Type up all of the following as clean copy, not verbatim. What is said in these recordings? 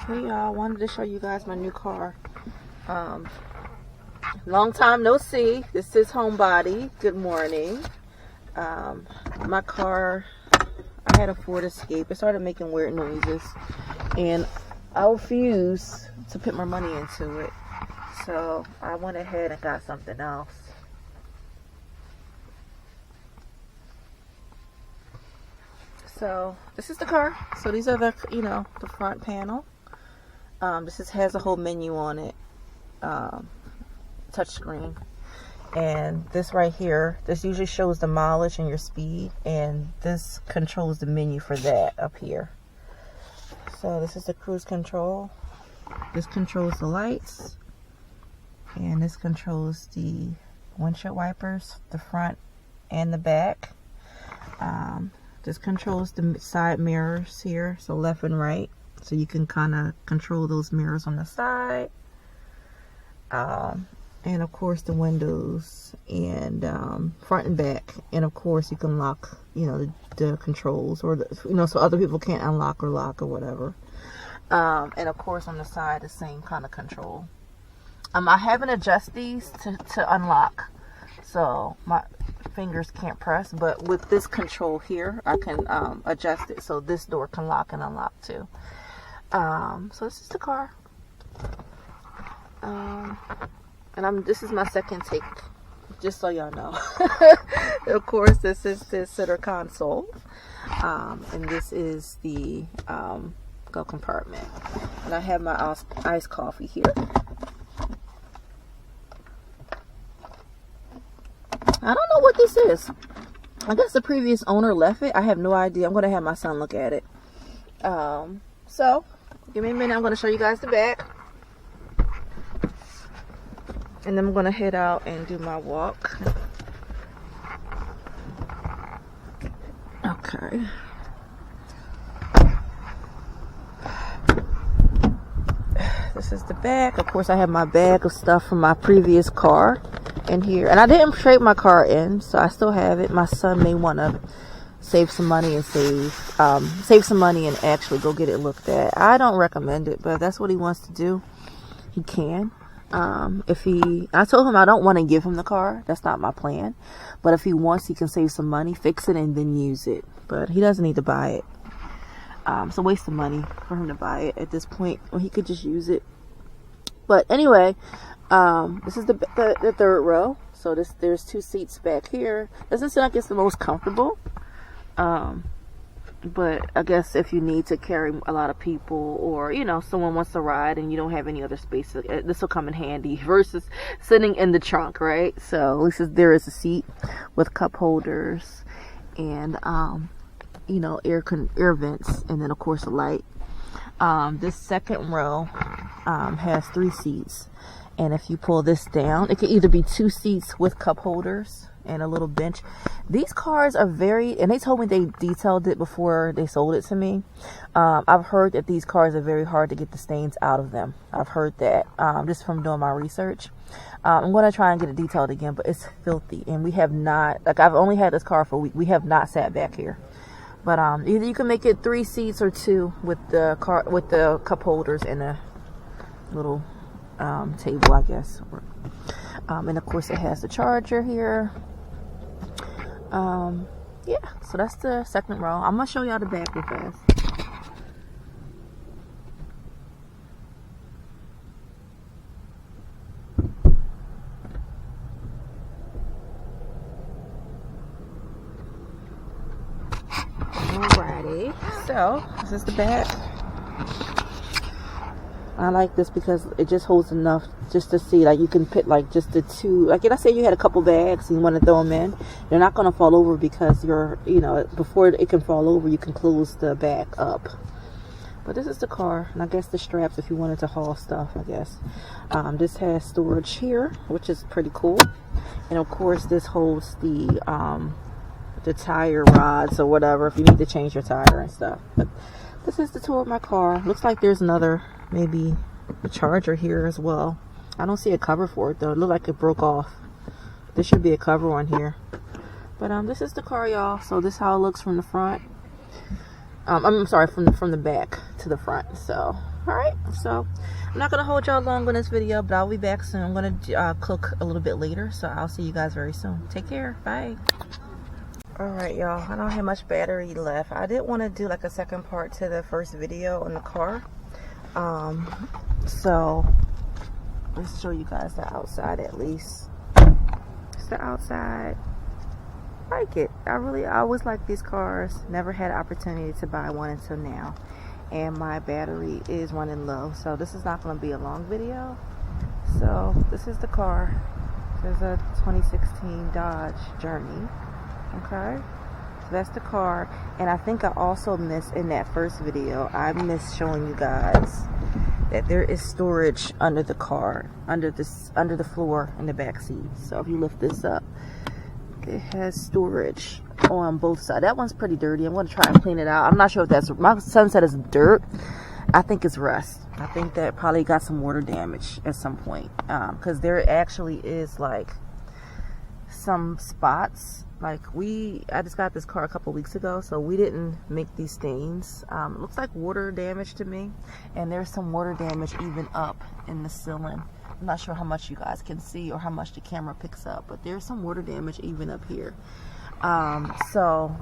Hey y'all, I wanted to show you guys my new car. Long time no see. This is Homebody. Good morning. My car, I had a Ford Escape. It started making weird noises, and I refused to put my money into it. So I went ahead and got something else. So this is the car. So these are the, the front panel. This has a whole menu on it, touchscreen, and this right here, this usually shows the mileage and your speed, and this controls the menu for that up here. So this is the cruise control. This controls the lights, and this controls the windshield wipers, the front and the back. This controls the side mirrors here, so left and right. So you can kind of control those mirrors on the side. And of course the windows and front and back. And of course you can lock, the controls, or so other people can't unlock or lock or whatever. And of course on the side, the same kind of control. I haven't adjusted these to unlock, so my fingers can't press, but with this control here I can adjust it so this door can lock and unlock too. So this is the car, and this is my second take, just so y'all know. Of course this is the center console, and this is the glove compartment, and I have my iced coffee here. I don't know what this is. I guess the previous owner left it. I have no idea. I'm gonna have my son look at it. So give me a minute. I'm gonna show you guys the back, and then I'm gonna head out and do my walk. Okay. This is the back. Of course I have my bag of stuff from my previous car in here, and I didn't trade my car in, so I still have it. My son may want to save some money and save some money and actually go get it looked at. I don't recommend it, but if that's what he wants to do, he can. I told him I don't want to give him the car. That's not my plan. But if he wants, he can save some money, fix it, and then use it. But he doesn't need to buy it. It's a waste of money for him to buy it at this point, or he could just use it. But anyway, this is the third row. So there's two seats back here. Doesn't seem like it's the most comfortable. But I guess if you need to carry a lot of people, or someone wants to ride and you don't have any other space, this will come in handy versus sitting in the trunk, right? So at least there is a seat with cup holders and air vents, and then of course a light. This second row has 3 seats, and if you pull this down, it could either be 2 seats with cup holders and a little bench. These cars are and they told me they detailed it before they sold it to me. I've heard that these cars are very hard to get the stains out of them. I've heard that just from doing my research. I'm going to try and get it detailed again, but it's filthy, and we have not, I've only had this car for a week. We have not sat back here. But either you can make it 3 seats or 2 with the cup holders and a little table, I guess. And of course it has the charger here. Yeah, so that's the second row. I'm gonna show y'all the back real fast. Alrighty, so this is the back. I like this because it just holds enough just to see, like you can put like just the 2, like let's say you had a couple bags and you want to throw them in, they're not going to fall over because before it can fall over, you can close the back up. But this is the car, and I guess the straps if you wanted to haul stuff, I guess. This has storage here, which is pretty cool, and of course this holds the tire rods or whatever if you need to change your tire and stuff. But this is the tour of my car. Looks like there's another, maybe a charger here as well. I don't see a cover for it though. It looked like it broke off. There should be a cover on here. But this is the car, y'all. So this is how it looks from the front. I'm sorry, from the back to the front. So alright, so I'm not gonna hold y'all long on this video, but I'll be back soon. I'm gonna cook a little bit later, so I'll see you guys very soon. Take care. Bye. Alright, y'all, I don't have much battery left. I did want to do like a second part to the first video on the car. So let's show you guys the outside at least. It's the outside. I like it. I always like these cars. Never had an opportunity to buy one until now. And my battery is running low. So this is not going to be a long video. So this is the car. This is a 2016 Dodge Journey. Okay, so that's the car. And I think I also missed in that first video, I missed showing you guys that there is storage under the car, under the floor in the back seat. So if you lift this up, it has storage on both sides. That one's pretty dirty. I'm going to try and clean it out. I'm not sure if that's, my son said it's dirt. I think it's rust. I think that probably got some water damage at some point, because there actually is like some spots. Like I just got this car a couple weeks ago, so we didn't make these stains. It looks like water damage to me, and there's some water damage even up in the ceiling. I'm not sure how much you guys can see or how much the camera picks up, but there's some water damage even up here. So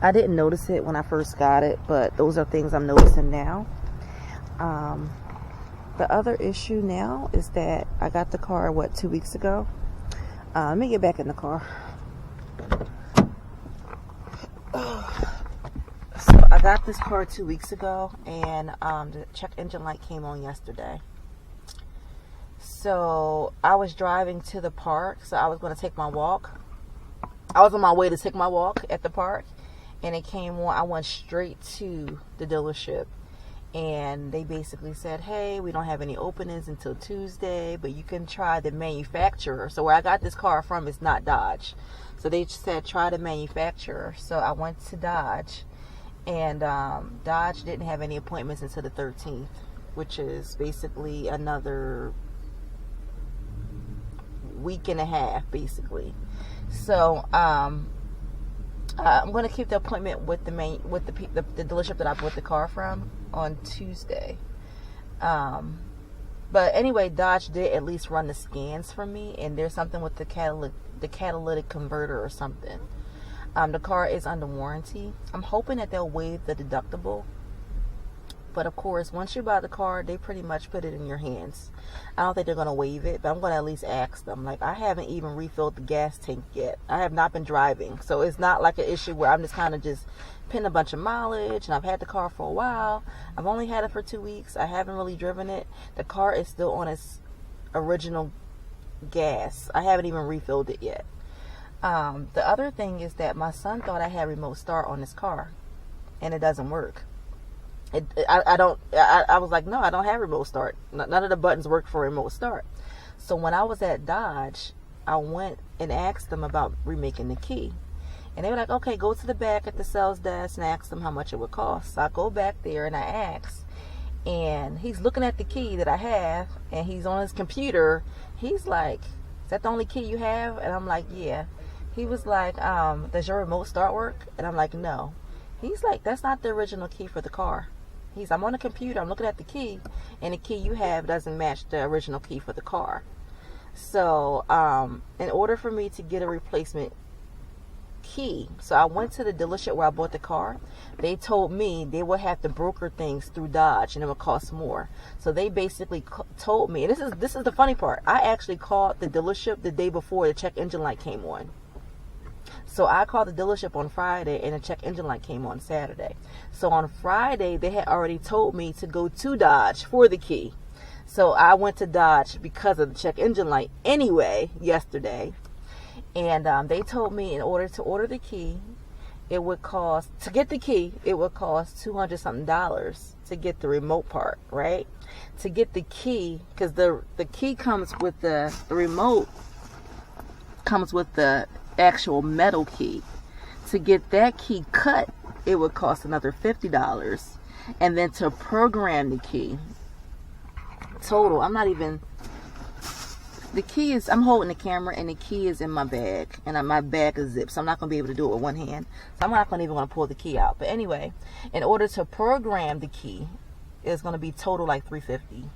I didn't notice it when I first got it, but those are things I'm noticing now. The other issue now is that I got the car, 2 weeks ago? Let me get back in the car. So I got this car 2 weeks ago, and the check engine light came on yesterday. So I was driving to the park, so I was going to take my walk. I was on my way to take my walk at the park, and it came on. I went straight to the dealership, and they basically said, hey, we don't have any openings until Tuesday, but you can try the manufacturer. So where I got this car from is not Dodge. So they said, try the manufacturer. So I went to Dodge, and Dodge didn't have any appointments until the 13th, which is basically another week and a half, basically. So I'm going to keep the appointment with the dealership that I bought the car from on Tuesday. But anyway, Dodge did at least run the scans for me, and there's something with the catalytic converter or something. The car is under warranty. I'm hoping that they'll waive the deductible. But of course, once you buy the car, they pretty much put it in your hands. I don't think they're going to waive it, but I'm going to at least ask them. Like, I haven't even refilled the gas tank yet. I have not been driving. So it's not like an issue where I'm just kind of just pinning a bunch of mileage, and I've had the car for a while. I've only had it for 2 weeks. I haven't really driven it. The car is still on its original gas. I haven't even refilled it yet. The other thing is that my son thought I had remote start on this car, and it doesn't work. I was like, no, I don't have remote start. None of the buttons work for remote start. So when I was at Dodge, I went and asked them about remaking the key. And they were like, okay, go to the back at the sales desk and ask them how much it would cost. So I go back there and I ask. And he's looking at the key that I have, and he's on his computer. He's like, is that the only key you have? And I'm like, yeah. He was like, does your remote start work? And I'm like, no. He's like, that's not the original key for the car. I'm on the computer, I'm looking at the key, and the key you have doesn't match the original key for the car. So, in order for me to get a replacement key, so I went to the dealership where I bought the car. They told me they would have to broker things through Dodge, and it would cost more. So they basically told me, and this is the funny part, I actually called the dealership the day before the check engine light came on. So I called the dealership on Friday, and the check engine light came on Saturday. So on Friday, they had already told me to go to Dodge for the key. So I went to Dodge because of the check engine light anyway yesterday. And they told me in order to order the key, it would cost, to get the key, it would cost $200 something to get the remote part, right? To get the key, because the key comes with the remote, comes with the actual metal key. To get that key cut, it would cost another $50. And then to program the key, total, I'm not even the key is, I'm holding the camera and the key is in my bag, and my bag is zipped, so I'm not going to be able to do it with one hand. So I'm not going to even want to pull the key out. But anyway, in order to program the key, it's going to be total like $350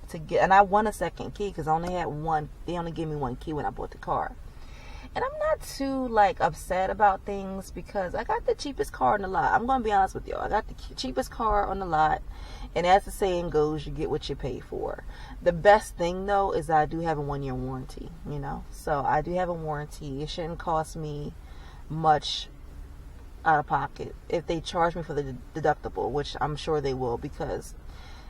to get. And I won a second key because I only had one. They only gave me one key when I bought the car. And I'm not too like upset about things because I got the cheapest car on the lot. I'm going to be honest with y'all. I got the cheapest car on the lot. And as the saying goes, you get what you pay for. The best thing, though, is I do have a 1-year warranty, you know. So I do have a warranty. It shouldn't cost me much out of pocket if they charge me for the deductible, which I'm sure they will, because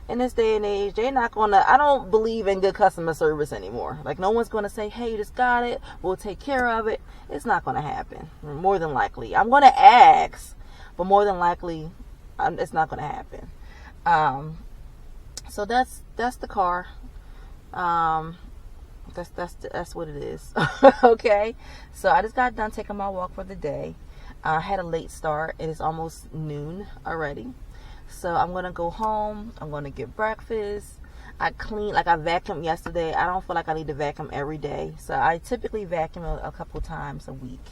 in this day and age, they're not going to, I don't believe in good customer service anymore. Like, no one's going to say, hey, you just got it, we'll take care of it. It's not going to happen, more than likely. I'm going to ask, but more than likely, it's not going to happen. So that's the car. That's what it is. Okay. So I just got done taking my walk for the day. I had a late start. It is almost noon already. So I'm going to go home. I'm going to get breakfast. I vacuumed yesterday. I don't feel like I need to vacuum every day. So I typically vacuum a couple times a week.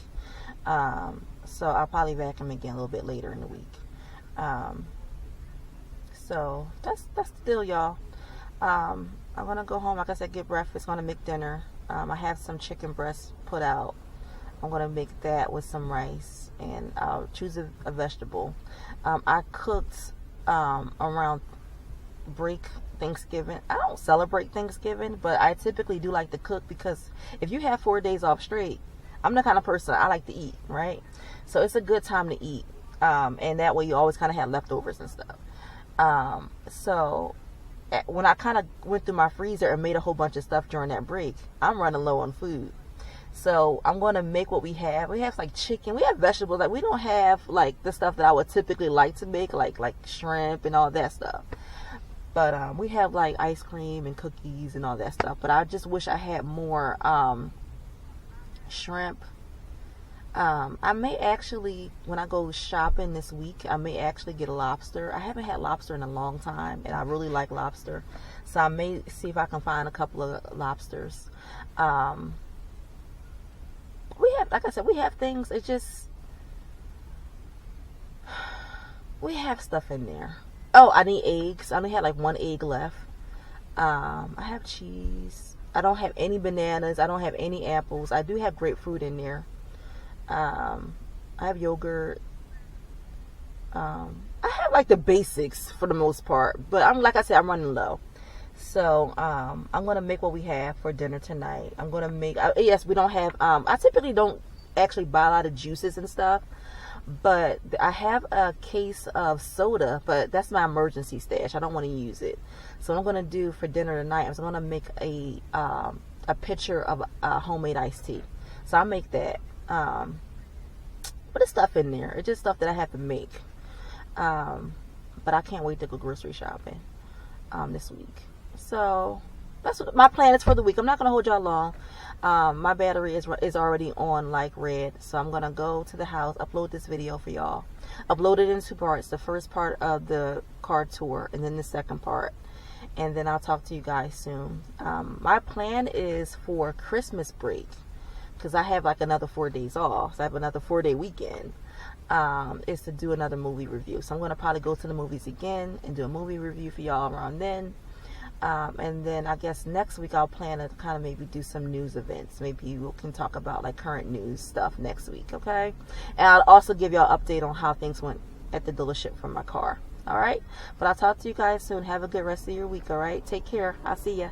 So I'll probably vacuum again a little bit later in the week. So that's the deal, y'all. I'm gonna go home, like I said, get breakfast, gonna make dinner. I have some chicken breast put out. I'm gonna make that with some rice, and I'll choose a vegetable. I cooked around Thanksgiving. I don't celebrate Thanksgiving, but I typically do like to cook because if you have 4 days off straight, I'm the kind of person I like to eat, right? So it's a good time to eat, and that way you always kind of have leftovers and stuff. So when I kind of went through my freezer and made a whole bunch of stuff during that break, I'm running low on food. So I'm going to make what we have. We have like chicken, we have vegetables. Like, we don't have like the stuff that I would typically like to make, like shrimp and all that stuff. But we have like ice cream and cookies and all that stuff. But I just wish I had more shrimp. I may actually, when I go shopping this week, I may actually get a lobster. I haven't had lobster in a long time, and I really like lobster. So I may see if I can find a couple of lobsters. We have, like I said, we have things. It's just, we have stuff in there. Oh, I need eggs. I only had like 1 egg left. I have cheese. I don't have any bananas. I don't have any apples. I do have grapefruit in there. I have yogurt. I have like the basics for the most part, but like I said, I'm running low. So I'm gonna make what we have for dinner tonight. I'm gonna make, yes, we don't have, I typically don't actually buy a lot of juices and stuff, but I have a case of soda, but that's my emergency stash. I don't want to use it. So what I'm gonna do for dinner tonight is I'm gonna make a pitcher of homemade iced tea. So I'll make that. But it's stuff in there. It's just stuff that I have to make. But I can't wait to go grocery shopping this week. So that's what my plan is for the week. I'm not gonna hold y'all long. My battery is already on like red, so I'm gonna go to the house, upload this video for y'all. Upload it in 2 parts. The first part of the car tour, and then the second part. And then I'll talk to you guys soon. My plan is for Christmas break, because I have like another 4 days off. So I have another 4-day weekend. Is to do another movie review. So I'm going to probably go to the movies again and do a movie review for y'all around then. And then I guess next week I'll plan to kind of maybe do some news events. Maybe we can talk about like current news stuff next week, okay? And I'll also give y'all an update on how things went at the dealership for my car. All right? But I'll talk to you guys soon. Have a good rest of your week, all right? Take care. I'll see ya.